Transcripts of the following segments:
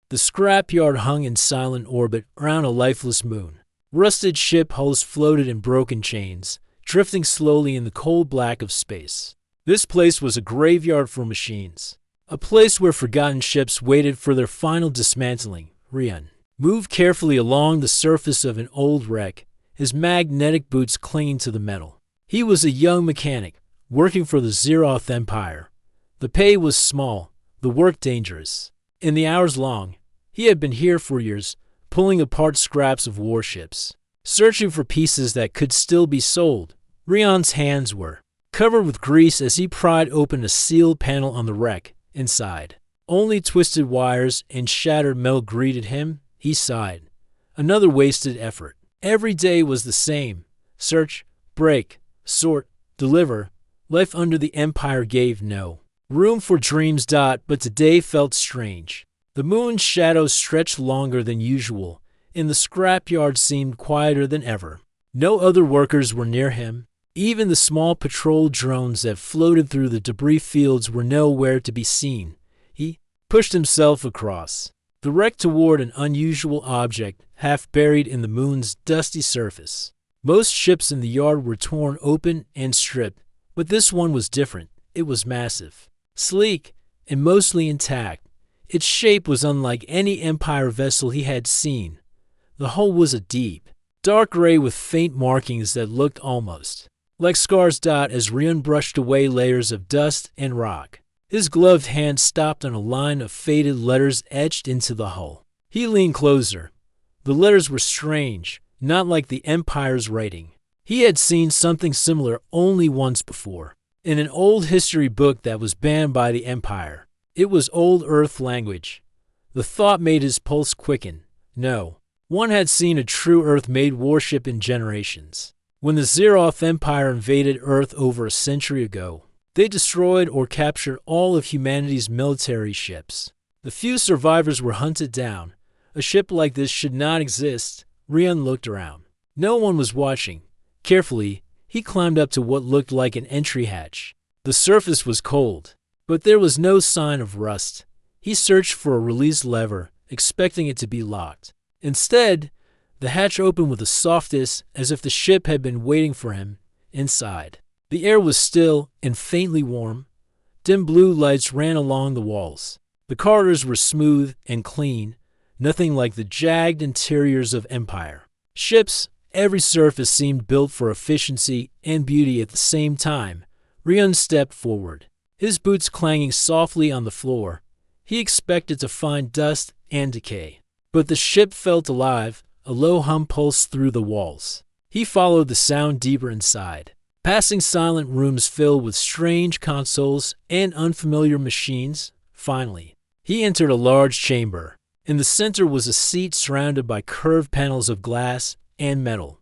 The scrapyard hung in silent orbit around a lifeless moon. Rusted ship hulls floated in broken chains, drifting slowly in the cold black of space. This place was a graveyard for machines, a place where forgotten ships waited for their final dismantling. Rian moved carefully along the surface of an old wreck, his magnetic boots clinging to the metal. He was a young mechanic, working for the Zeroth Empire. The pay was small, the work dangerous. In the hours long, he had been here for years, pulling apart scraps of warships, searching for pieces that could still be sold. Rian's hands were covered with grease as he pried open a sealed panel on the wreck. Inside, only twisted wires and shattered metal greeted him. He sighed. Another wasted effort. Every day was the same. Search, break, sort, deliver. Life under the Empire gave no room for dreams. But today felt strange. The moon's shadows stretched longer than usual, and the scrapyard seemed quieter than ever. No other workers were near him. Even the small patrol drones that floated through the debris fields were nowhere to be seen. He pushed himself across the wreck toward an unusual object half buried in the moon's dusty surface. Most ships in the yard were torn open and stripped, but this one was different. It was massive, sleek, and mostly intact. Its shape was unlike any Empire vessel he had seen. The hull was a deep, dark gray with faint markings that looked almost like scars. As Rian brushed away layers of dust and rock, his gloved hand stopped on a line of faded letters etched into the hull. He leaned closer. The letters were strange, not like the Empire's writing. He had seen something similar only once before, in an old history book that was banned by the Empire. It was Old Earth language. The thought made his pulse quicken. No, one had seen a true Earth-made warship in generations. When the Zeroth Empire invaded Earth over a century ago, they destroyed or captured all of humanity's military ships. The few survivors were hunted down. A ship like this should not exist. Rian looked around. No one was watching. Carefully, he climbed up to what looked like an entry hatch. The surface was cold, but there was no sign of rust. He searched for a release lever, expecting it to be locked. Instead, the hatch opened with a softness as if the ship had been waiting for him. Inside, the air was still and faintly warm. Dim blue lights ran along the walls. The corridors were smooth and clean, nothing like the jagged interiors of Empire. Ships, every surface seemed built for efficiency and beauty at the same time. Rian stepped forward, his boots clanging softly on the floor. He expected to find dust and decay, but the ship felt alive. A low hum pulsed through the walls. He followed the sound deeper inside, passing silent rooms filled with strange consoles and unfamiliar machines. Finally, he entered a large chamber. In the center was a seat surrounded by curved panels of glass and metal.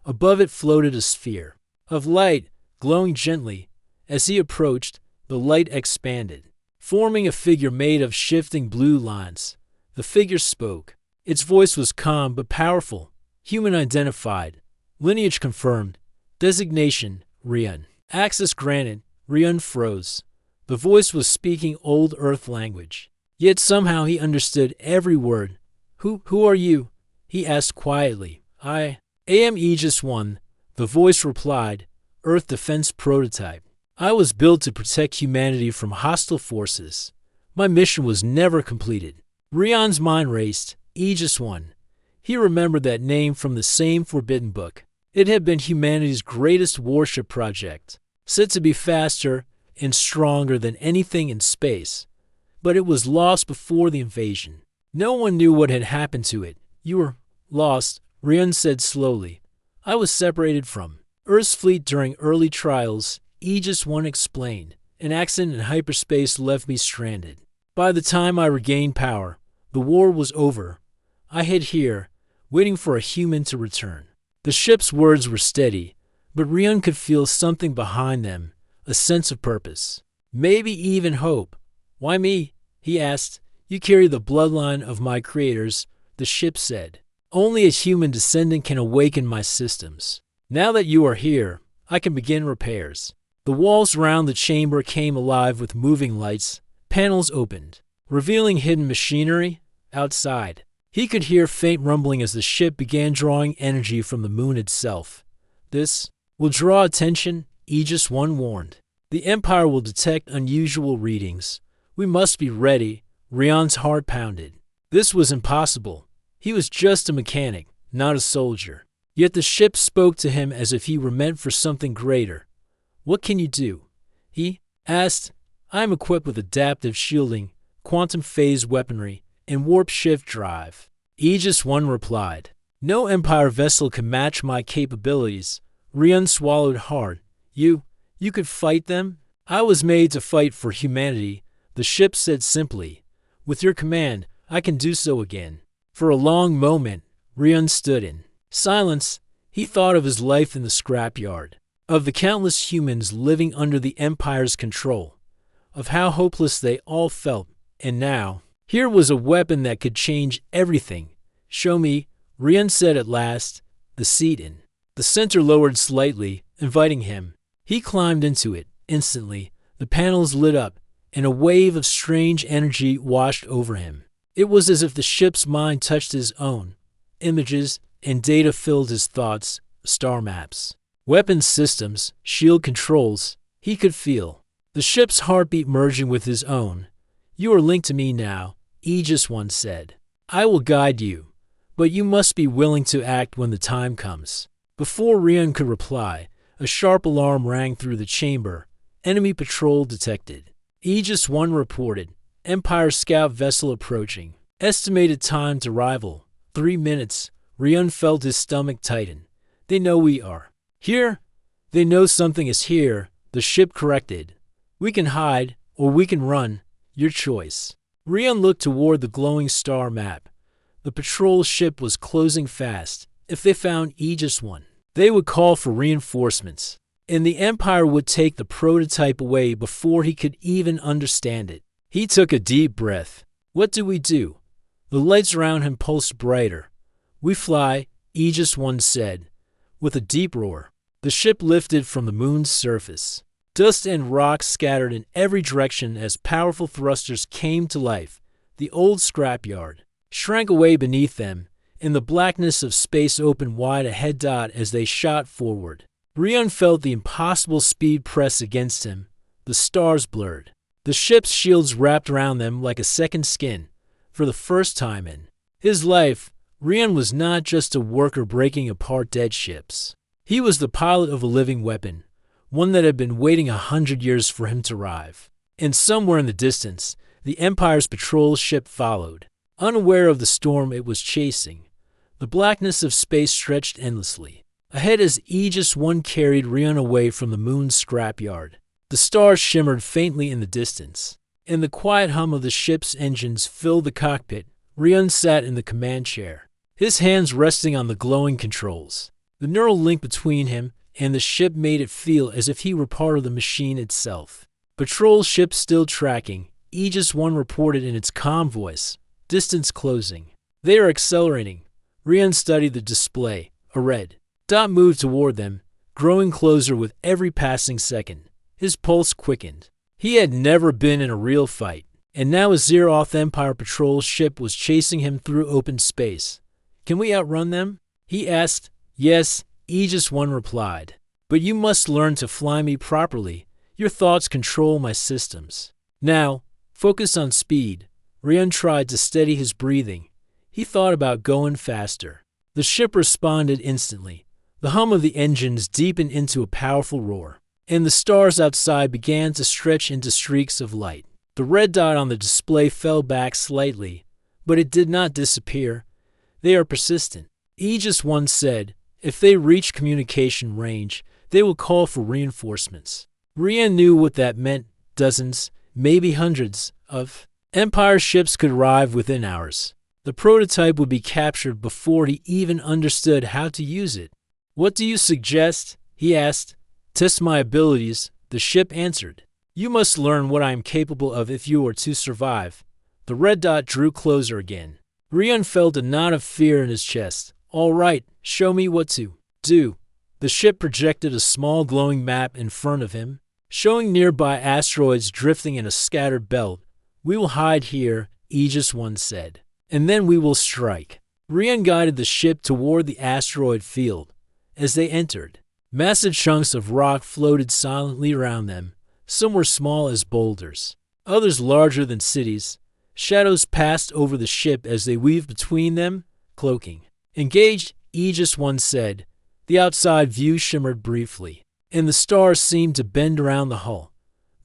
Above it floated a sphere of light, glowing gently. As he approached, the light expanded, forming a figure made of shifting blue lines. The figure spoke. Its voice was calm but powerful. Human identified. Lineage confirmed. Designation, Rian. Access granted. Rian froze. The voice was speaking Old Earth language. Yet somehow he understood every word. Who are you? He asked quietly. I am Aegis 1, the voice replied. Earth defense prototype. I was built to protect humanity from hostile forces. My mission was never completed. Rian's mind raced. Aegis 1. He remembered that name from the same forbidden book. It had been humanity's greatest warship project, said to be faster and stronger than anything in space. But it was lost before the invasion. No one knew what had happened to it. You were lost, Rian said slowly. I was separated from Earth's fleet during early trials, Aegis 1 explained. An accident in hyperspace left me stranded. By the time I regained power, the war was over. I hid here, waiting for a human to return. The ship's words were steady, but Rian could feel something behind them, a sense of purpose. Maybe even hope. Why me? He asked. You carry the bloodline of my creators, the ship said. Only a human descendant can awaken my systems. Now that you are here, I can begin repairs. The walls around the chamber came alive with moving lights. Panels opened, revealing hidden machinery. Outside, he could hear faint rumbling as the ship began drawing energy from the moon itself. This will draw attention, Aegis 1 warned. The Empire will detect unusual readings. We must be ready. Rion's heart pounded. This was impossible. He was just a mechanic, not a soldier. Yet the ship spoke to him as if he were meant for something greater. What can you do? He asked. I am equipped with adaptive shielding, quantum phase weaponry, and warp shift drive. Aegis 1 replied. No Empire vessel can match my capabilities. Rion swallowed hard. You could fight them? I was made to fight for humanity, the ship said simply. With your command, I can do so again. For a long moment, Rion stood in silence. He thought of his life in the scrapyard, of the countless humans living under the Empire's control, of how hopeless they all felt, and now, here was a weapon that could change everything. Show me, Rion said at last. The seat in the center lowered slightly, inviting him. He climbed into it. Instantly, the panels lit up, and a wave of strange energy washed over him. It was as if the ship's mind touched his own. Images and data filled his thoughts, star maps, weapons systems, shield controls. He could feel the ship's heartbeat merging with his own. You are linked to me now, Aegis 1 said. I will guide you, but you must be willing to act when the time comes. Before Rion could reply, a sharp alarm rang through the chamber. Enemy patrol detected. Aegis 1 reported. Empire scout vessel approaching. Estimated time to arrival, 3 minutes. Rion felt his stomach tighten. They know we are here. They know something is here, the ship corrected. We can hide, or we can run. Your choice. Rion looked toward the glowing star map. The patrol ship was closing fast. If they found Aegis 1, they would call for reinforcements, and the Empire would take the prototype away before he could even understand it. He took a deep breath. What do we do? The lights around him pulsed brighter. We fly, Aegis 1 said. With a deep roar, the ship lifted from the moon's surface. Dust and rocks scattered in every direction as powerful thrusters came to life. The old scrapyard shrank away beneath them, and the blackness of space opened wide ahead as they shot forward. Rion felt the impossible speed press against him. The stars blurred. The ship's shields wrapped around them like a second skin. For the first time in his life, Rion was not just a worker breaking apart dead ships. He was the pilot of a living weapon, one that had been waiting 100 years for him to arrive. And somewhere in the distance, the Empire's patrol ship followed, unaware of the storm it was chasing. The blackness of space stretched endlessly ahead as Aegis 1 carried Rion away from the moon's scrapyard. The stars shimmered faintly in the distance, and the quiet hum of the ship's engines filled the cockpit. Rion sat in the command chair, his hands resting on the glowing controls. The neural link between him and the ship made it feel as if he were part of the machine itself. Patrol ship still tracking, Aegis 1 reported in its calm voice. Distance closing. They are accelerating. Rion studied the display. A red dot moved toward them, growing closer with every passing second. His pulse quickened. He had never been in a real fight, and now a Zeroth Empire patrol ship was chasing him through open space. Can we outrun them? He asked. Yes, Aegis 1 replied. But you must learn to fly me properly. Your thoughts control my systems. Now, focus on speed. Rion tried to steady his breathing. He thought about going faster. The ship responded instantly. The hum of the engines deepened into a powerful roar, and the stars outside began to stretch into streaks of light. The red dot on the display fell back slightly, but it did not disappear. They are persistent. Aegis 1 said, if they reach communication range, they will call for reinforcements. Rion knew what that meant. Dozens, maybe hundreds, of Empire ships could arrive within hours. The prototype would be captured before he even understood how to use it. What do you suggest? He asked. Test my abilities, the ship answered. You must learn what I am capable of if you are to survive. The red dot drew closer again. Rion felt a knot of fear in his chest. All right, show me what to do. The ship projected a small glowing map in front of him, showing nearby asteroids drifting in a scattered belt. We will hide here, Aegis 1 said. and then we will strike. Rian guided the ship toward the asteroid field. As they entered, massive chunks of rock floated silently around them. Some were small as boulders, others larger than cities. Shadows passed over the ship as they weaved between them, cloaking. Engaged, Aegis once said. The outside view shimmered briefly, and the stars seemed to bend around the hull.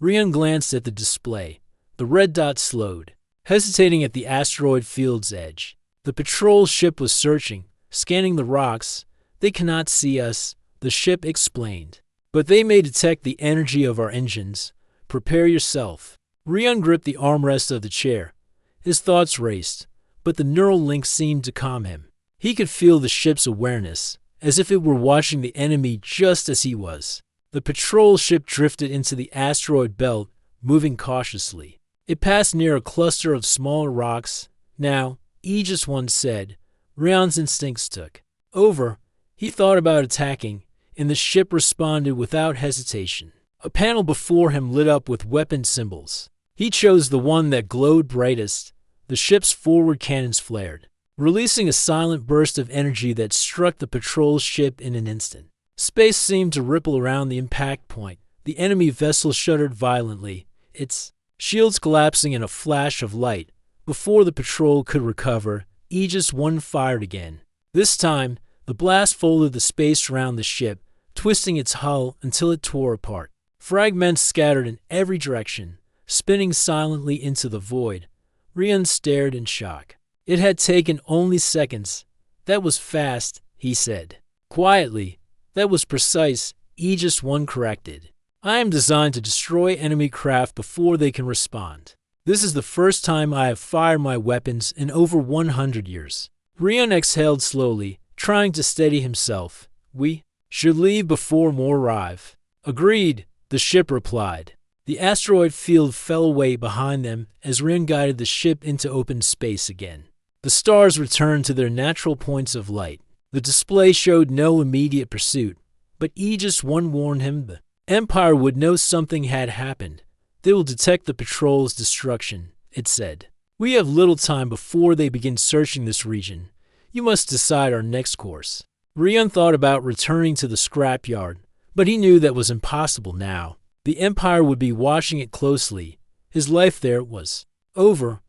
Rian glanced at the display. The red dot slowed, hesitating at the asteroid field's edge. The patrol ship was searching, scanning the rocks. They cannot see us, the ship explained. But they may detect the energy of our engines. Prepare yourself. Rian gripped the armrest of the chair. His thoughts raced, but the neural link seemed to calm him. He could feel the ship's awareness, as if it were watching the enemy just as he was. The patrol ship drifted into the asteroid belt, moving cautiously. It passed near a cluster of smaller rocks. Now, Aegis once said, Rian's instincts took over. He thought about attacking, and the ship responded without hesitation. A panel before him lit up with weapon symbols. He chose the one that glowed brightest. The ship's forward cannons flared, releasing a silent burst of energy that struck the patrol ship in an instant. Space seemed to ripple around the impact point. The enemy vessel shuddered violently, its shields collapsing in a flash of light. Before the patrol could recover, Aegis 1 fired again. This time, the blast folded the space around the ship, twisting its hull until it tore apart. Fragments scattered in every direction, spinning silently into the void. Rian stared in shock. It had taken only seconds. That was fast, he said. Quietly. That was precise, Aegis 1 corrected. I am designed to destroy enemy craft before they can respond. This is the first time I have fired my weapons in over 100 years. Rian exhaled slowly, trying to steady himself. We should leave before more arrive. Agreed, the ship replied. The asteroid field fell away behind them as Rian guided the ship into open space again. The stars returned to their natural points of light. The display showed no immediate pursuit, but Aegis 1 warned him the Empire would know something had happened. They will detect the patrol's destruction, it said. We have little time before they begin searching this region. You must decide our next course. Rian thought about returning to the scrapyard, but he knew that was impossible now. The Empire would be watching it closely. His life there was over.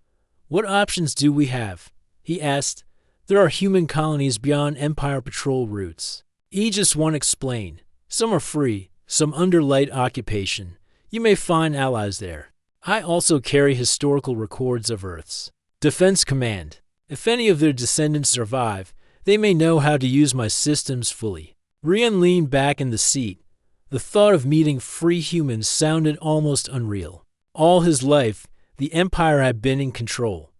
What options do we have? He asked. There are human colonies beyond Empire patrol routes. Aegis 1 explained. Some are free, some under light occupation. You may find allies there. I also carry historical records of Earth's Defense Command. If any of their descendants survive, they may know how to use my systems fully. Rian leaned back in the seat. The thought of meeting free humans sounded almost unreal. All his life, the Empire had been in control.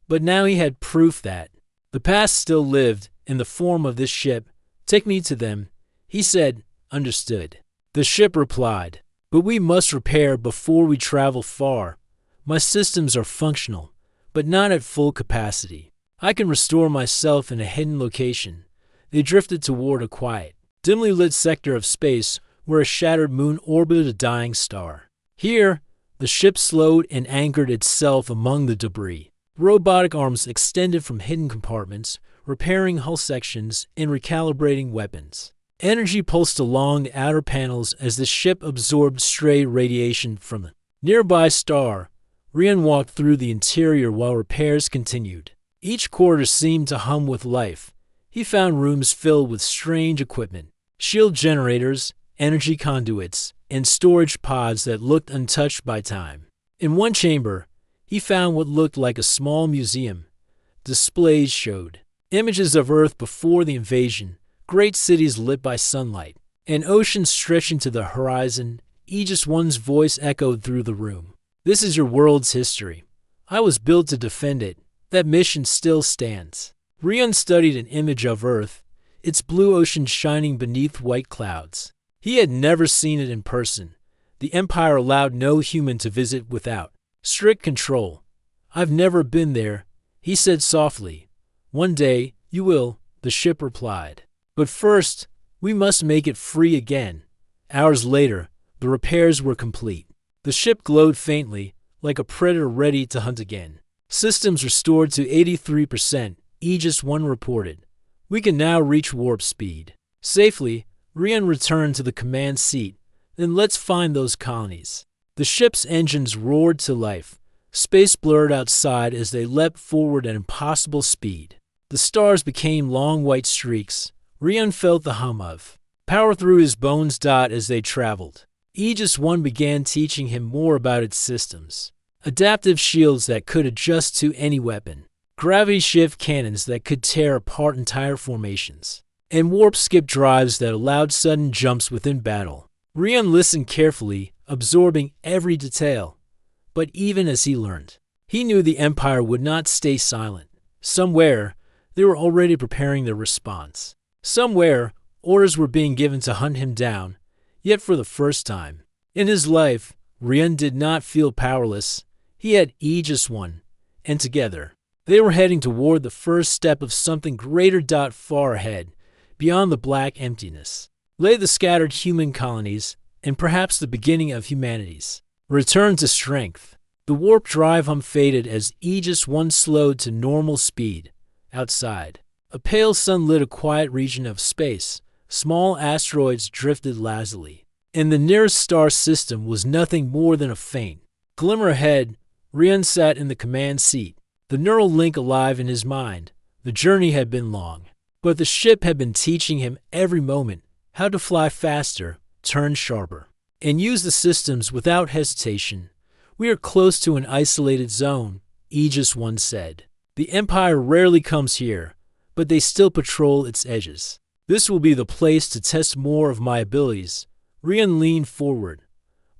But now he had proof that the past still lived in the form of this ship. Take me to them, he said. Understood. The ship replied. But we must repair before we travel far. My systems are functional, but not at full capacity. I can restore myself in a hidden location. They drifted toward a quiet, dimly lit sector of space where a shattered moon orbited a dying star. Here, the ship slowed and anchored itself among the debris. Robotic arms extended from hidden compartments, repairing hull sections and recalibrating weapons. Energy pulsed along the outer panels as the ship absorbed stray radiation from a nearby star. Rian walked through the interior while repairs continued. Each quarter seemed to hum with life. He found rooms filled with strange equipment, shield generators, energy conduits, and storage pods that looked untouched by time. In one chamber, he found what looked like a small museum. Displays showed images of Earth before the invasion, great cities lit by sunlight, an ocean stretching to the horizon. Aegis 1's voice echoed through the room. This is your world's history. I was built to defend it. That mission still stands. Rian studied an image of Earth, its blue ocean shining beneath white clouds. He had never seen it in person. The Empire allowed no human to visit without strict control. I've never been there, he said softly. One day, you will, the ship replied. But first, we must make it free again. Hours later, the repairs were complete. The ship glowed faintly, like a predator ready to hunt again. Systems restored to 83%, Aegis 1 reported. We can now reach warp speed. Safely, Rian returned to the command seat. Then let's find those colonies. The ship's engines roared to life. Space blurred outside as they leapt forward at impossible speed. The stars became long white streaks. Rian felt the hum of power through his bones. As they traveled, Aegis 1 began teaching him more about its systems. Adaptive shields that could adjust to any weapon. Gravity shift cannons that could tear apart entire formations. And warp skip drives that allowed sudden jumps within battle. Rian listened carefully, absorbing every detail. But even as he learned, he knew the Empire would not stay silent. Somewhere, they were already preparing their response. Somewhere, orders were being given to hunt him down. Yet for the first time in his life, Rian did not feel powerless. He had Aegis 1, and together, they were heading toward the first step of something greater. Far ahead, beyond the black emptiness, lay the scattered human colonies, and perhaps the beginning of humanity's return to strength. The warp drive hum faded as Aegis 1 slowed to normal speed. Outside, a pale sun lit a quiet region of space. Small asteroids drifted lazily, and the nearest star system was nothing more than a faint glimmer ahead. Rian sat in the command seat, the neural link alive in his mind. The journey had been long, but the ship had been teaching him every moment how to fly faster, turn sharper, and use the systems without hesitation. We are close to an isolated zone, Aegis 1 said. The Empire rarely comes here, but they still patrol its edges. This will be the place to test more of my abilities. Rian leaned forward.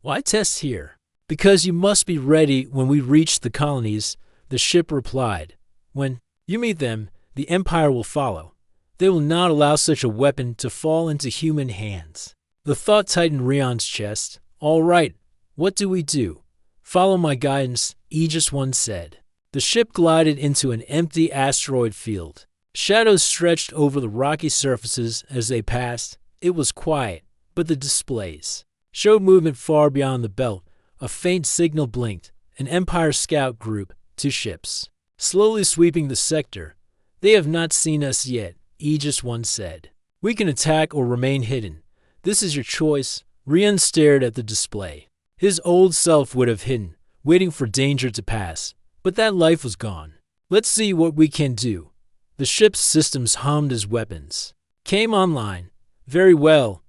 Why test here? Because you must be ready when we reach the colonies, the ship replied. When you meet them, the Empire will follow. They will not allow such a weapon to fall into human hands. The thought tightened Rian's chest. All right, what do we do? Follow my guidance, Aegis 1 said. The ship glided into an empty asteroid field. Shadows stretched over the rocky surfaces as they passed. It was quiet, but the displays showed movement far beyond the belt. A faint signal blinked. An Empire scout group, 2 ships, slowly sweeping the sector. They have not seen us yet, Aegis 1 said. We can attack or remain hidden. This is your choice. Rian stared at the display. His old self would have hidden, waiting for danger to pass. But that life was gone. Let's see what we can do. The ship's systems hummed as weapons came online. Very well.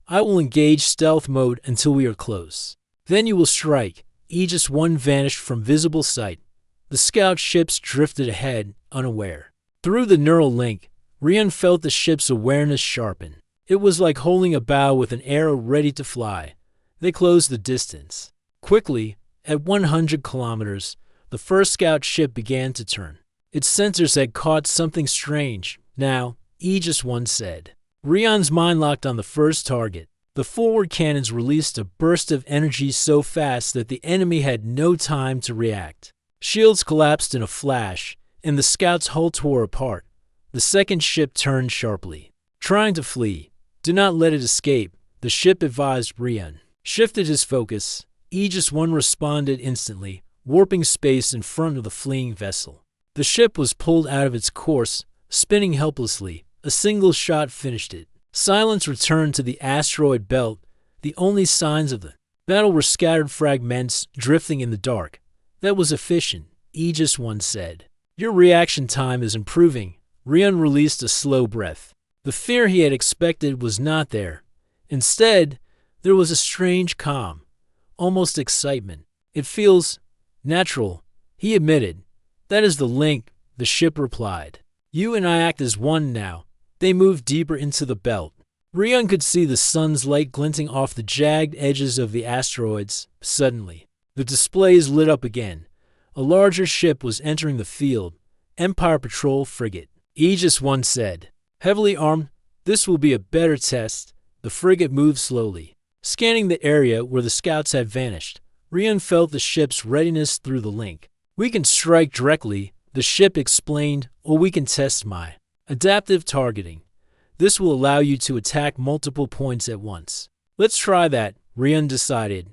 I will engage stealth mode until we are close. Then you will strike. Aegis 1 vanished from visible sight. The scout ships drifted ahead, unaware. Through the neural link, Rian felt the ship's awareness sharpen. It was like holding a bow with an arrow ready to fly. They closed the distance. Quickly, at 100 kilometers, the first scout ship began to turn. Its sensors had caught something strange. Now, Aegis 1 said. Rian's mind locked on the first target. The forward cannons released a burst of energy so fast that the enemy had no time to react. Shields collapsed in a flash, and the scout's hull tore apart. The second ship turned sharply, trying to flee. Do not let it escape, the ship advised. Rian shifted his focus. Aegis 1 responded instantly, warping space in front of the fleeing vessel. The ship was pulled out of its course, spinning helplessly. A single shot finished it. Silence returned to the asteroid belt. The only signs of the battle were scattered fragments drifting in the dark. That was efficient, Aegis 1 said. Your reaction time is improving. Rian released a slow breath. The fear he had expected was not there. Instead, there was a strange calm, almost excitement. It feels natural, he admitted. That is the link, the ship replied. You and I act as one now. They moved deeper into the belt. Rian could see the sun's light glinting off the jagged edges of the asteroids. Suddenly, the displays lit up again. A larger ship was entering the field. Empire Patrol frigate. Aegis 1 said. Heavily armed, this will be a better test. The frigate moved slowly, scanning the area where the scouts had vanished. Rian felt the ship's readiness through the link. We can strike directly, the ship explained, or we can test my adaptive targeting. This will allow you to attack multiple points at once. Let's try that, Rian decided.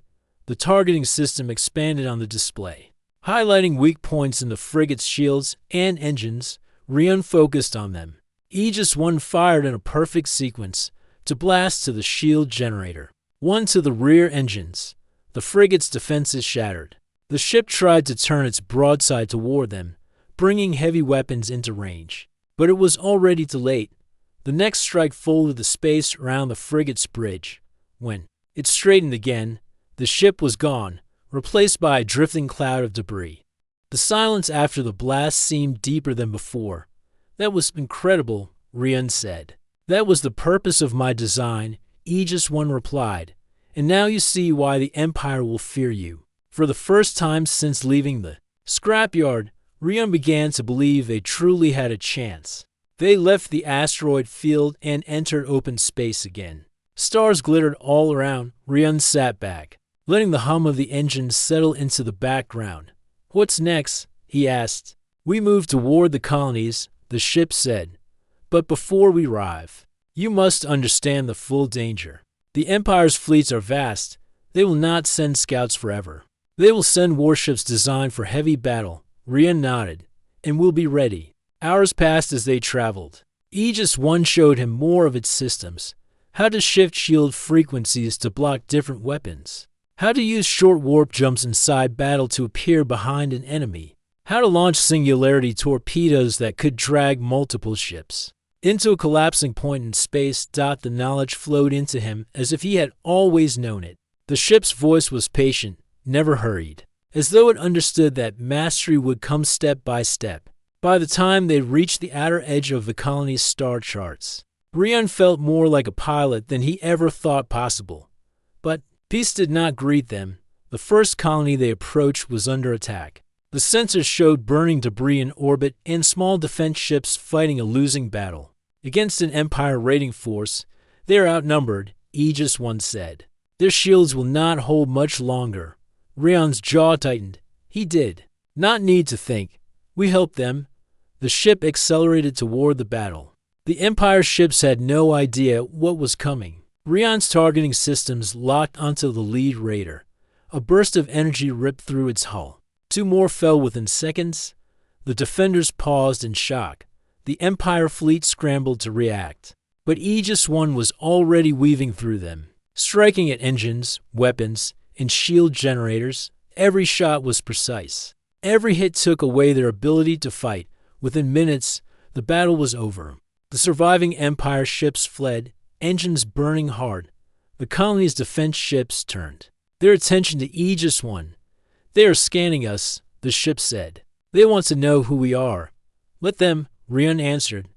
The targeting system expanded on the display. Highlighting weak points in the frigate's shields and engines, Rion focused on them. Aegis 1 fired in a perfect sequence to blast to the shield generator. One to the rear engines. The frigate's defenses shattered. The ship tried to turn its broadside toward them, bringing heavy weapons into range. But it was already too late. The next strike folded the space around the frigate's bridge. When it straightened again, the ship was gone, replaced by a drifting cloud of debris. The silence after the blast seemed deeper than before. "That was incredible," Rion said. "That was the purpose of my design," Aegis 1 replied. "And now you see why the Empire will fear you." For the first time since leaving the scrapyard, Rion began to believe they truly had a chance. They left the asteroid field and entered open space again. Stars glittered all around. Rion sat back, letting the hum of the engines settle into the background. "What's next?" he asked. "We move toward the colonies," the ship said. "But before we arrive, you must understand the full danger. The Empire's fleets are vast. They will not send scouts forever. They will send warships designed for heavy battle." Rion nodded. "And we'll be ready." Hours passed as they traveled. Aegis 1 showed him more of its systems. How to shift shield frequencies to block different weapons. How to use short warp jumps inside battle to appear behind an enemy. How to launch singularity torpedoes that could drag multiple ships into a collapsing point in space. The knowledge flowed into him as if he had always known it. The ship's voice was patient, never hurried, as though it understood that mastery would come step by step. By the time they reached the outer edge of the colony's star charts, Rion felt more like a pilot than he ever thought possible. But peace did not greet them. The first colony they approached was under attack. The sensors showed burning debris in orbit and small defense ships fighting a losing battle. Against an Empire raiding force, they are outnumbered, Aegis 1 said. Their shields will not hold much longer. Rion's jaw tightened. He did not need to think. We helped them. The ship accelerated toward the battle. The Empire ships had no idea what was coming. Rion's targeting systems locked onto the lead raider. A burst of energy ripped through its hull. Two more fell within seconds. The defenders paused in shock. The Empire fleet scrambled to react. But Aegis 1 was already weaving through them, striking at engines, weapons, and shield generators. Every shot was precise. Every hit took away their ability to fight. Within minutes, the battle was over. The surviving Empire ships fled, engines burning hard. The colony's defense ships turned their attention to Aegis 1. "They are scanning us," the ship said. "They want to know who we are." "Let them," Rion answered.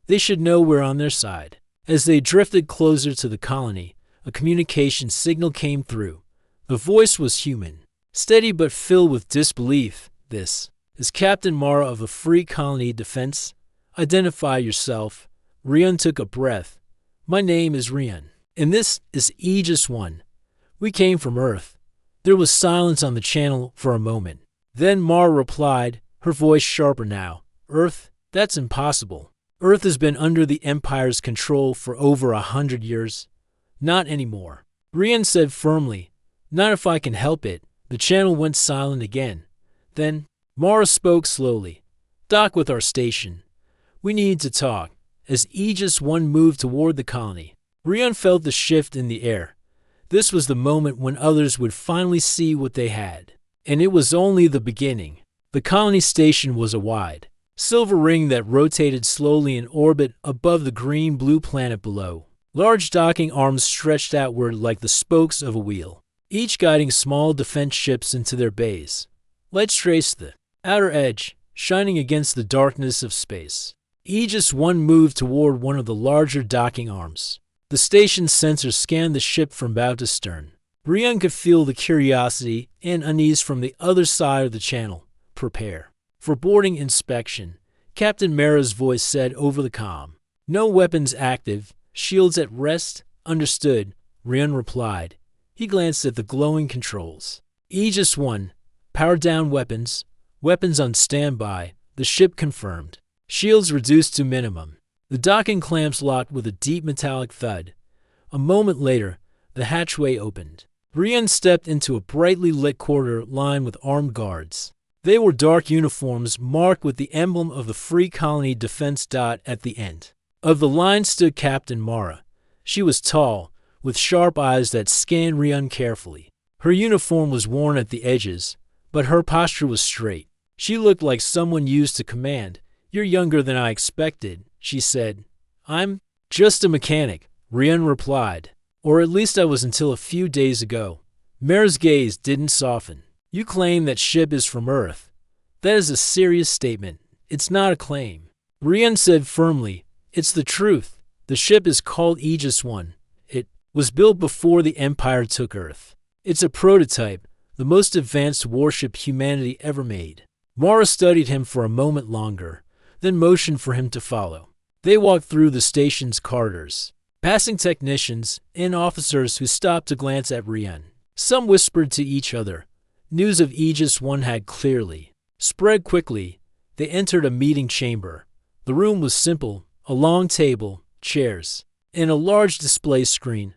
"They should know we're on their side." As they drifted closer to the colony, a communication signal came through. The voice was human, steady but filled with disbelief. "This is Captain Mara of the Free Colony Defense. Identify yourself." Rion took a breath. "My name is Rion, and this is Aegis 1. We came from Earth." There was silence on the channel for a moment. Then Mara replied, her voice sharper now. "Earth? That's impossible. Earth has been under the Empire's control for over 100 years. Not anymore." Rion said firmly, "Not if I can help it." The channel went silent again. Then Mara spoke slowly. "Dock with our station. We need to talk." As Aegis 1 moved toward the colony, Rion felt the shift in the air. This was the moment when others would finally see what they had. And it was only the beginning. The colony station was a wide, silver ring that rotated slowly in orbit above the green-blue planet below. Large docking arms stretched outward like the spokes of a wheel, each guiding small defense ships into their bays. Lights traced the outer edge, shining against the darkness of space. Aegis 1 moved toward one of the larger docking arms. The station's sensors scanned the ship from bow to stern. Rion could feel the curiosity and unease from the other side of the channel. "Prepare for boarding inspection," Captain Mara's voice said over the comm. "No weapons active, shields at rest." "Understood," Rion replied. He glanced at the glowing controls. "Aegis 1, power down weapons. Weapons on standby," the ship confirmed. "Shields reduced to minimum." The docking clamps locked with a deep metallic thud. A moment later, the hatchway opened. Rion stepped into a brightly lit corridor lined with armed guards. They were dark uniforms marked with the emblem of the Free Colony Defense dot at the end. Of the line stood Captain Mara. She was tall, with sharp eyes that scanned Rian carefully. Her uniform was worn at the edges, but her posture was straight. She looked like someone used to command. "You're younger than I expected," she said. "I'm just a mechanic," Rian replied. "Or at least I was until a few days ago." Mara's gaze didn't soften. "You claim that ship is from Earth. That is a serious statement. It's not a claim." Rian said firmly, "It's the truth. The ship is called Aegis I. It was built before the Empire took Earth. It's a prototype, the most advanced warship humanity ever made." Mara studied him for a moment longer, then motioned for him to follow. They walked through the station's corridors, passing technicians and officers who stopped to glance at Rian. Some whispered to each other. News of Aegis I had clearly spread quickly. They entered a meeting chamber. The room was simple: a long table, chairs, and a large display screen.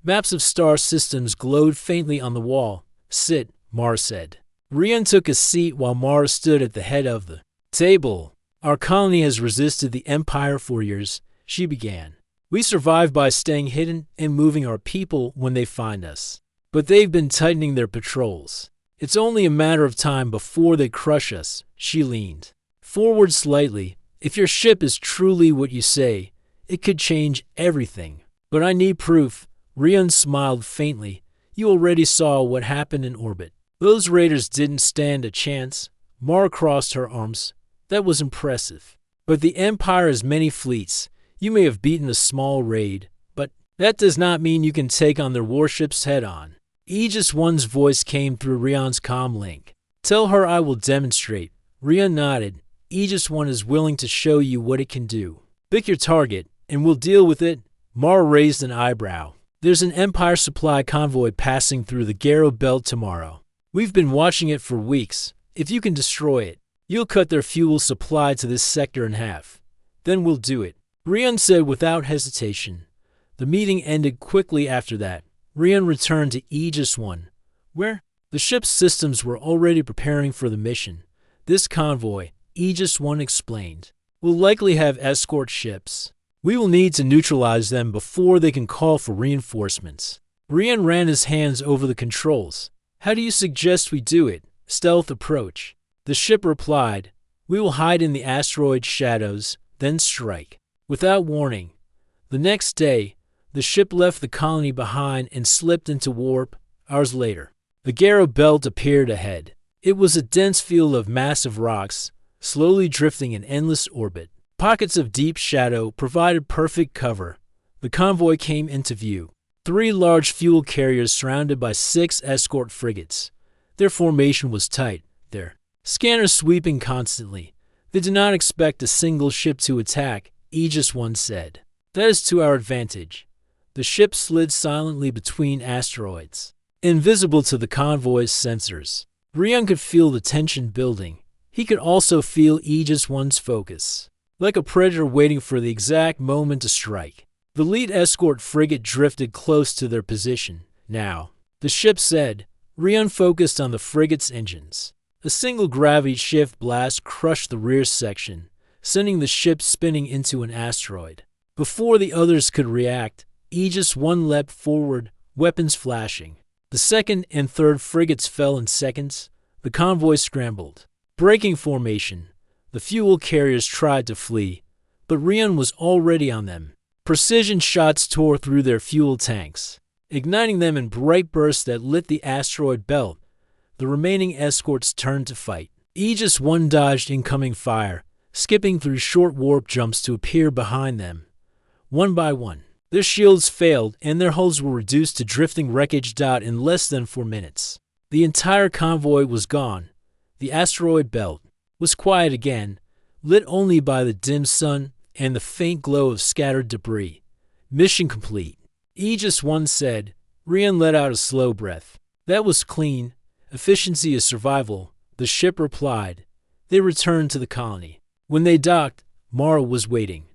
Maps of star systems glowed faintly on the wall. "Sit," Mara said. Rian took a seat while Mara stood at the head of the table. "Our colony has resisted the Empire for years," she began. "We survive by staying hidden and moving our people when they find us. But they've been tightening their patrols. It's only a matter of time before they crush us." She leaned forward slightly. "If your ship is truly what you say, it could change everything. But I need proof." Rian smiled faintly. "You already saw what happened in orbit. Those raiders didn't stand a chance." Mara crossed her arms. "That was impressive. But the Empire has many fleets. You may have beaten a small raid, but that does not mean you can take on their warships head-on." Aegis I's voice came through Rian's comm link. "Tell her I will demonstrate." Rian nodded. "Aegis I is willing to show you what it can do. Pick your target, and we'll deal with it." Mara raised an eyebrow. "There's an Empire supply convoy passing through the Garo Belt tomorrow. We've been watching it for weeks. If you can destroy it, you'll cut their fuel supply to this sector in half. Then we'll do it," Rian said without hesitation. The meeting ended quickly after that. Rian returned to Aegis I, where the ship's systems were already preparing for the mission. "This convoy," Aegis I explained, "will likely have escort ships. We will need to neutralize them before they can call for reinforcements." Rian ran his hands over the controls. "How do you suggest we do it?" "Stealth approach." The ship replied. "We will hide in the asteroid shadows, then strike." Without warning, the next day, the ship left the colony behind and slipped into warp. Hours later, the Garo Belt appeared ahead. It was a dense field of massive rocks, slowly drifting in endless orbit. Pockets of deep shadow provided perfect cover. The convoy came into view. 3 large fuel carriers surrounded by 6 escort frigates. Their formation was tight, their scanners sweeping constantly. "They do not expect a single ship to attack," Aegis I said. "That is to our advantage." The ship slid silently between asteroids, invisible to the convoy's sensors. Rian could feel the tension building. He could also feel Aegis I's focus, like a predator waiting for the exact moment to strike. The lead escort frigate drifted close to their position. "Now," the ship said. Rian focused on the frigate's engines. A single gravity shift blast crushed the rear section, sending the ship spinning into an asteroid. Before the others could react, Aegis I leapt forward, weapons flashing. The second and third frigates fell in seconds. The convoy scrambled. Breaking formation. The fuel carriers tried to flee, but Rian was already on them. Precision shots tore through their fuel tanks, igniting them in bright bursts that lit the asteroid belt. The remaining escorts turned to fight. Aegis I dodged incoming fire, skipping through short warp jumps to appear behind them. One by one, their shields failed and their hulls were reduced to drifting wreckage. In less than 4 minutes, the entire convoy was gone. The asteroid belt was quiet again, lit only by the dim sun and the faint glow of scattered debris. "Mission complete," Aegis I said. Rian let out a slow breath. "That was clean. Efficiency is survival," the ship replied. They returned to the colony. When they docked, Mara was waiting.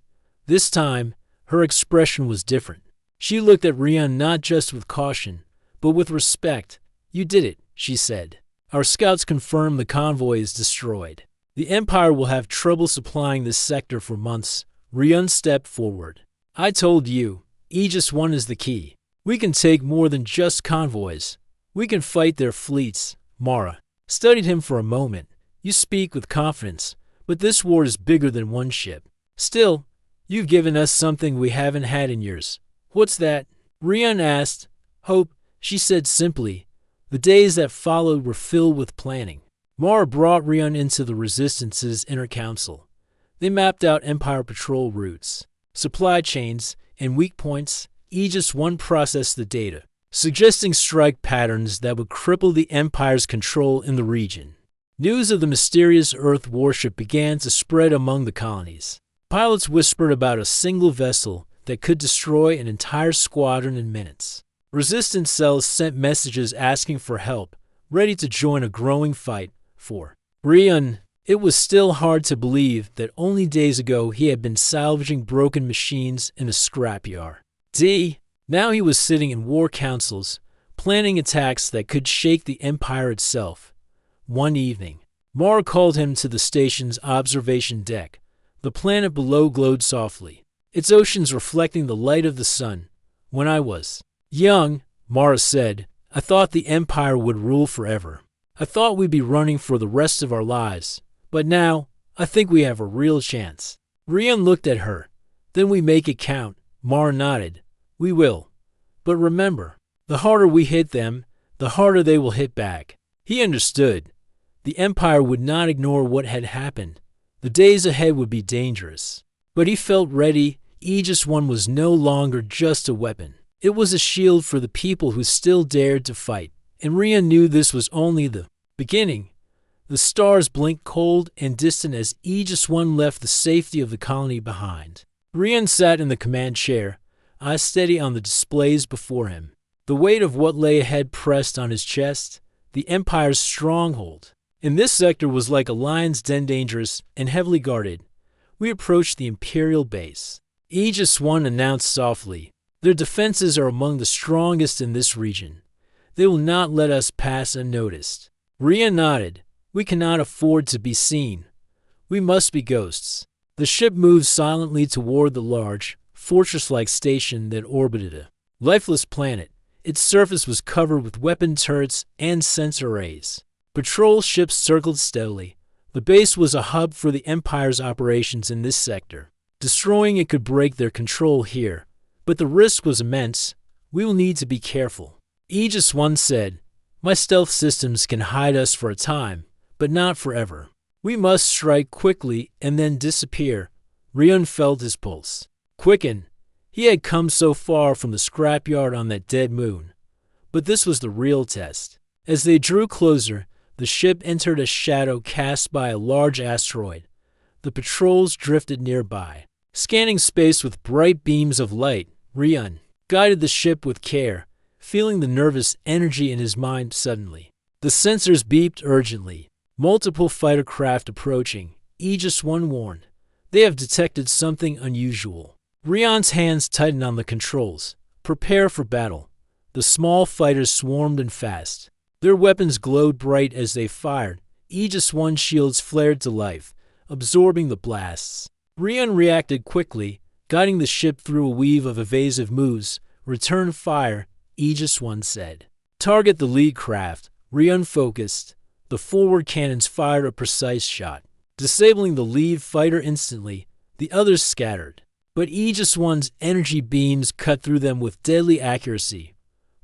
This time, her expression was different. She looked at Rian not just with caution, but with respect. "You did it," she said. Our scouts confirm the convoy is destroyed. The Empire will have trouble supplying this sector for months. Ryun stepped forward. I told you, Aegis 1 is the key. We can take more than just convoys. We can fight their fleets. Mara studied him for a moment. You speak with confidence, but this war is bigger than one ship. Still, you've given us something we haven't had in years. What's that? Ryun asked. Hope, she said simply. The days that followed were filled with planning. Mara brought Ryun into the Resistance's inner council. They mapped out Empire patrol routes, supply chains, and weak points. Aegis 1 processed the data, suggesting strike patterns that would cripple the Empire's control in the region. News of the mysterious Earth warship began to spread among the colonies. Pilots whispered about a single vessel that could destroy an entire squadron in minutes. Resistance cells sent messages asking for help, ready to join a growing fight for Ryun. It was still hard to believe that only days ago he had been salvaging broken machines in a scrapyard. Now he was sitting in war councils, planning attacks that could shake the Empire itself. One evening, Mara called him to the station's observation deck. The planet below glowed softly, its oceans reflecting the light of the sun. When I was young, Mara said, I thought the Empire would rule forever. I thought we'd be running for the rest of our lives. But now, I think we have a real chance. Ryun looked at her. Then we make it count. Mara nodded. We will. But remember, the harder we hit them, the harder they will hit back. He understood. The Empire would not ignore what had happened. The days ahead would be dangerous. But he felt ready. Aegis 1 was no longer just a weapon. It was a shield for the people who still dared to fight. And Ryun knew this was only the beginning. The stars blinked cold and distant as Aegis 1 left the safety of the colony behind. Ryun sat in the command chair, eyes steady on the displays before him. The weight of what lay ahead pressed on his chest. The Empire's stronghold in this sector was like a lion's den, dangerous and heavily guarded. We approached the Imperial base. Aegis 1 announced softly, their defenses are among the strongest in this region. They will not let us pass unnoticed. Ryun nodded. We cannot afford to be seen. We must be ghosts. The ship moved silently toward the large, fortress-like station that orbited a lifeless planet. Its surface was covered with weapon turrets and sensor arrays. Patrol ships circled steadily. The base was a hub for the Empire's operations in this sector. Destroying it could break their control here, but the risk was immense. We will need to be careful. Aegis 1 said, My stealth systems can hide us for a time, but not forever. We must strike quickly and then disappear. Ryun felt his pulse quicken. He had come so far from the scrapyard on that dead moon. But this was the real test. As they drew closer, the ship entered a shadow cast by a large asteroid. The patrols drifted nearby, scanning space with bright beams of light. Ryun guided the ship with care, feeling the nervous energy in his mind suddenly. The sensors beeped urgently. Multiple fighter craft approaching. Aegis 1 warned. They have detected something unusual. Ryun's hands tightened on the controls. Prepare for battle. The small fighters swarmed in fast. Their weapons glowed bright as they fired. Aegis 1 shields flared to life, absorbing the blasts. Ryun reacted quickly, guiding the ship through a weave of evasive moves. Return fire, Aegis 1 said. Target the lead craft. Ryun focused. The forward cannons fired a precise shot, disabling the lead fighter instantly. The others scattered, but Aegis 1's energy beams cut through them with deadly accuracy.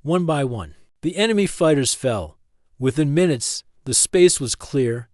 One by one, the enemy fighters fell. Within minutes, the space was clear.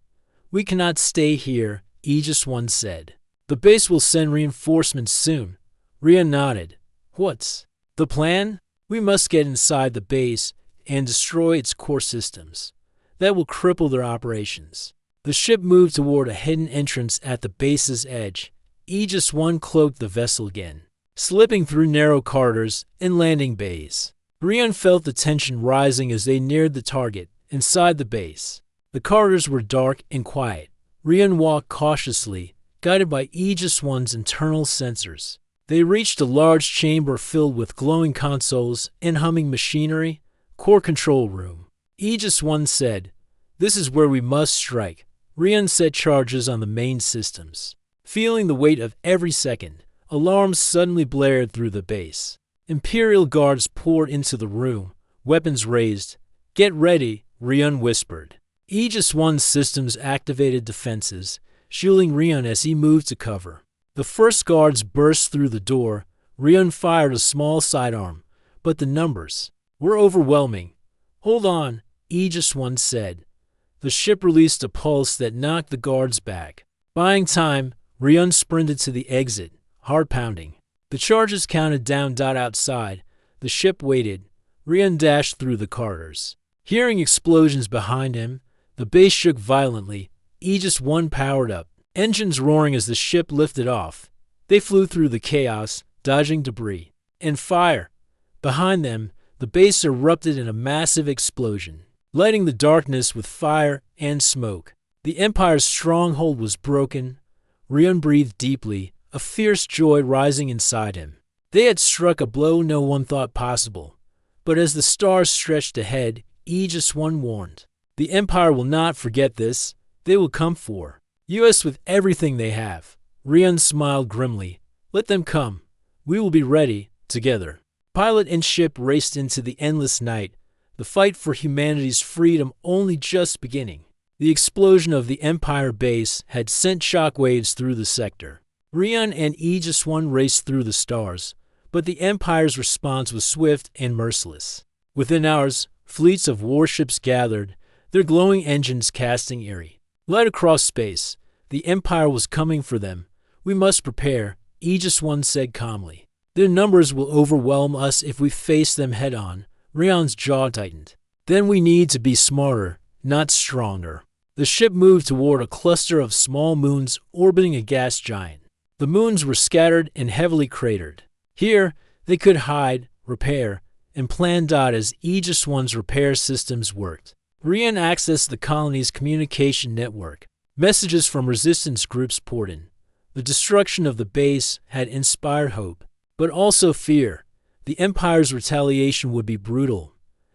We cannot stay here, Aegis 1 said. The base will send reinforcements soon. Ryun nodded. What's the plan? We must get inside the base and destroy its core systems. That will cripple their operations. The ship moved toward a hidden entrance at the base's edge. Aegis 1 cloaked the vessel again, slipping through narrow corridors and landing bays. Ryun felt the tension rising as they neared the target. Inside the base, the corridors were dark and quiet. Ryun walked cautiously, guided by Aegis 1's internal sensors. They reached a large chamber filled with glowing consoles and humming machinery. Core control room. Aegis 1 said, This is where we must strike. Rian set charges on the main systems. Feeling the weight of every second, alarms suddenly blared through the base. Imperial guards poured into the room, weapons raised. "Get ready," Rian whispered. Aegis 1's systems activated defenses, shielding Rian as he moved to cover. The first guards burst through the door. Rian fired a small sidearm, but the numbers were overwhelming. "Hold on," Aegis 1 said. The ship released a pulse that knocked the guards back. Buying time, Rian sprinted to the exit, heart pounding. The charges counted down. Outside, the ship waited. Rian dashed through the corridors. Hearing explosions behind him, the base shook violently. Aegis 1 powered up, engines roaring as the ship lifted off. They flew through the chaos, dodging debris. And fire! Behind them, the base erupted in a massive explosion, lighting the darkness with fire and smoke. The Empire's stronghold was broken. Rian breathed deeply, a fierce joy rising inside him. They had struck a blow no one thought possible. But as the stars stretched ahead, Aegis 1 warned, "The Empire will not forget this. They will come for us with everything they have." Rian smiled grimly. "Let them come. We will be ready, together." Pilot and ship raced into the endless night, the fight for humanity's freedom only just beginning. The explosion of the Empire base had sent shockwaves through the sector. Rian and Aegis 1 raced through the stars, but the Empire's response was swift and merciless. Within hours, fleets of warships gathered, their glowing engines casting eerie light across space. The Empire was coming for them. "We must prepare," Aegis 1 said calmly. "Their numbers will overwhelm us if we face them head-on." Rian's jaw tightened. "Then we need to be smarter, not stronger." The ship moved toward a cluster of small moons orbiting a gas giant. The moons were scattered and heavily cratered. Here, they could hide, repair, and plan. As Aegis 1's repair systems worked, Rian accessed the colony's communication network. Messages from resistance groups poured in. The destruction of the base had inspired hope, but also fear. The Empire's retaliation would be brutal.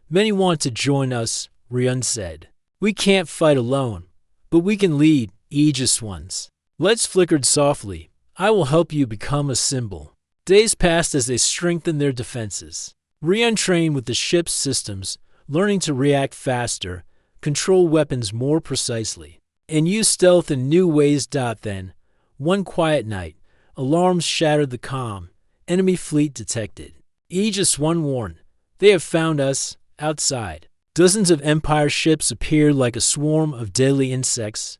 "Many want to join us," Rian said. "We can't fight alone, but we can lead." Aegis 1's lights flickered softly. "I will help you become a symbol." Days passed as they strengthened their defenses. Rian trained with the ship's systems, learning to react faster, control weapons more precisely, and use stealth in new ways. Then, one quiet night, alarms shattered the calm. Enemy fleet detected. Aegis 1 warned, "They have found us." Outside, dozens of Empire ships appeared like a swarm of deadly insects,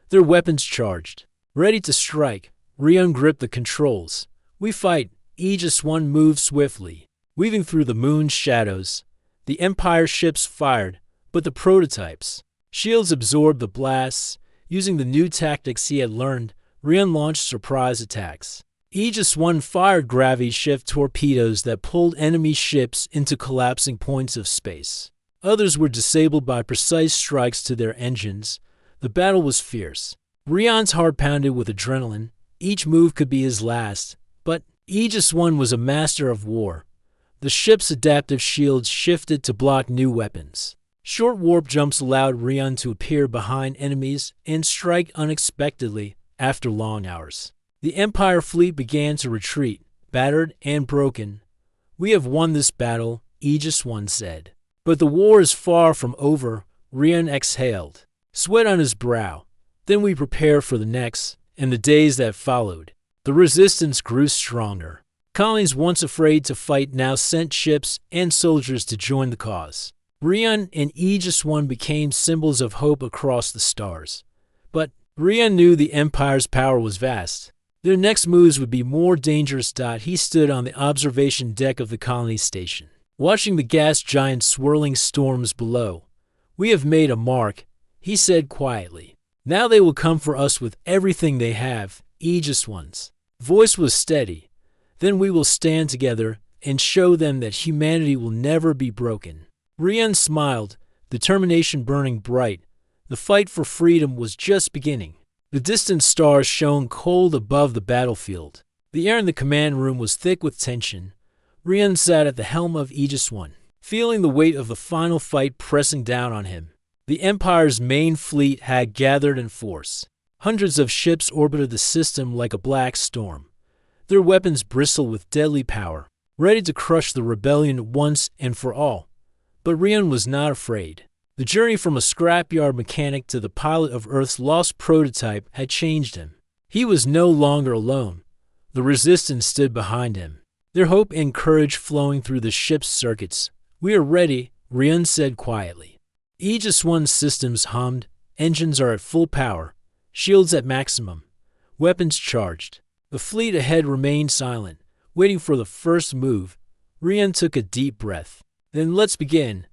their weapons charged, ready to strike. Rian gripped the controls. "We fight." Aegis 1 moved swiftly, weaving through the moon's shadows. The Empire ships fired, but the prototypes' shields absorbed the blasts. Using the new tactics he had learned, Rian launched surprise attacks. Aegis 1 fired gravity-shift torpedoes that pulled enemy ships into collapsing points of space. Others were disabled by precise strikes to their engines. The battle was fierce. Rian's heart pounded with adrenaline. Each move could be his last, but Aegis 1 was a master of war. The ship's adaptive shields shifted to block new weapons. Short warp jumps allowed Rian to appear behind enemies and strike unexpectedly after long hours. The Empire fleet began to retreat, battered and broken. "We have won this battle," Aegis 1 said. "But the war is far from over." Rian exhaled, sweat on his brow. "Then we prepare for the next," and the days that followed. The resistance grew stronger. Colonies once afraid to fight now sent ships and soldiers to join the cause. Rian and Aegis 1 became symbols of hope across the stars. But Rian knew the Empire's power was vast. Their next moves would be more dangerous. He stood on the observation deck of the colony station, watching the gas giant's swirling storms below. "We have made a mark," he said quietly. "Now they will come for us with everything they have." Aegis 1's voice was steady. "Then we will stand together and show them that humanity will never be broken." Rian smiled, determination burning bright. The fight for freedom was just beginning. The distant stars shone cold above the battlefield. The air in the command room was thick with tension. Rian sat at the helm of Aegis 1, feeling the weight of the final fight pressing down on him. The Empire's main fleet had gathered in force. Hundreds of ships orbited the system like a black storm. Their weapons bristled with deadly power, ready to crush the rebellion once and for all. But Rion was not afraid. The journey from a scrapyard mechanic to the pilot of Earth's lost prototype had changed him. He was no longer alone. The Resistance stood behind him, their hope and courage flowing through the ship's circuits. "We are ready," Rion said quietly. Aegis I's systems hummed. Engines are at full power, shields at maximum, weapons charged. The fleet ahead remained silent, waiting for the first move. Rion took a deep breath. "Then let's begin."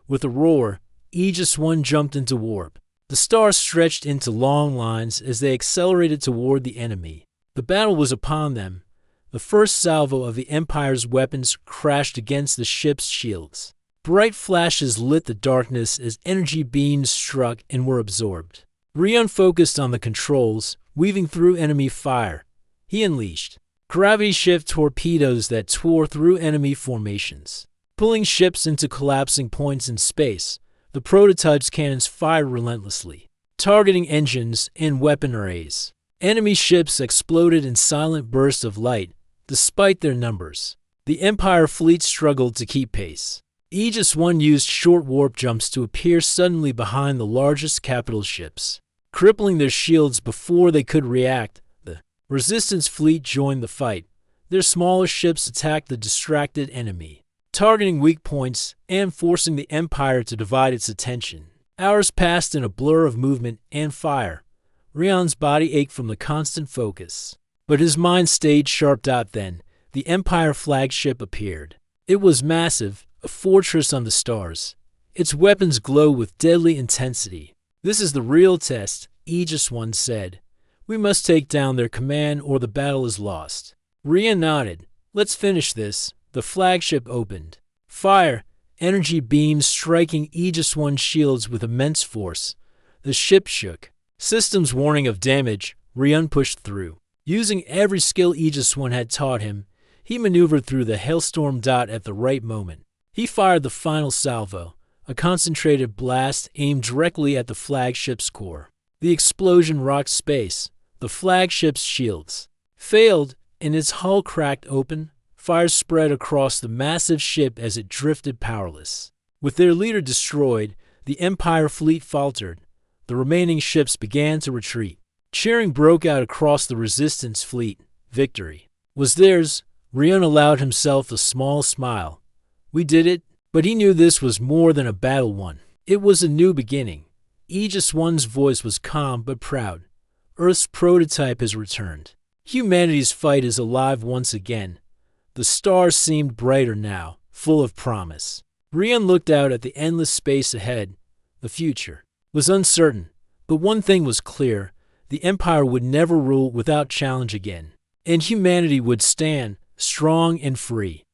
With a roar, Aegis I jumped into warp. The stars stretched into long lines as they accelerated toward the enemy. The battle was upon them. The first salvo of the Empire's weapons crashed against the ship's shields. Bright flashes lit the darkness as energy beams struck and were absorbed. Rion focused on the controls, weaving through enemy fire. He unleashed gravity shift torpedoes that tore through enemy formations, pulling ships into collapsing points in space. The prototype's cannons fired relentlessly, targeting engines and weapon arrays. Enemy ships exploded in silent bursts of light, despite their numbers. The Empire fleet struggled to keep pace. Aegis I used short warp jumps to appear suddenly behind the largest capital ships, crippling their shields before they could react. The Resistance fleet joined the fight. Their smaller ships attacked the distracted enemy, targeting weak points and forcing the Empire to divide its attention. Hours passed in a blur of movement and fire. Rion's body ached from the constant focus, but his mind stayed sharp. Then, the Empire flagship appeared. It was massive, a fortress on the stars. Its weapons glowed with deadly intensity. "This is the real test," Aegis I said. "We must take down their command or the battle is lost." Rion nodded. "Let's finish this." The flagship opened. Fire, energy beams striking Aegis I's shields with immense force. The ship shook. Systems warning of damage. Rion pushed through. Using every skill Aegis I had taught him, he maneuvered through the hailstorm. At the right moment, he fired the final salvo, a concentrated blast aimed directly at the flagship's core. The explosion rocked space. The flagship's shields failed, and its hull cracked open. Fire spread across the massive ship as it drifted powerless. With their leader destroyed, the Empire fleet faltered. The remaining ships began to retreat. Cheering broke out across the Resistance fleet. Victory was theirs. Rion allowed himself a small smile. "We did it." But he knew this was more than a battle won. It was a new beginning. Aegis I's voice was calm but proud. Earth's prototype has returned. Humanity's fight is alive once again. The stars seemed brighter now, full of promise. Rion looked out at the endless space ahead. The future was uncertain, but one thing was clear: the Empire would never rule without challenge again, and humanity would stand strong and free.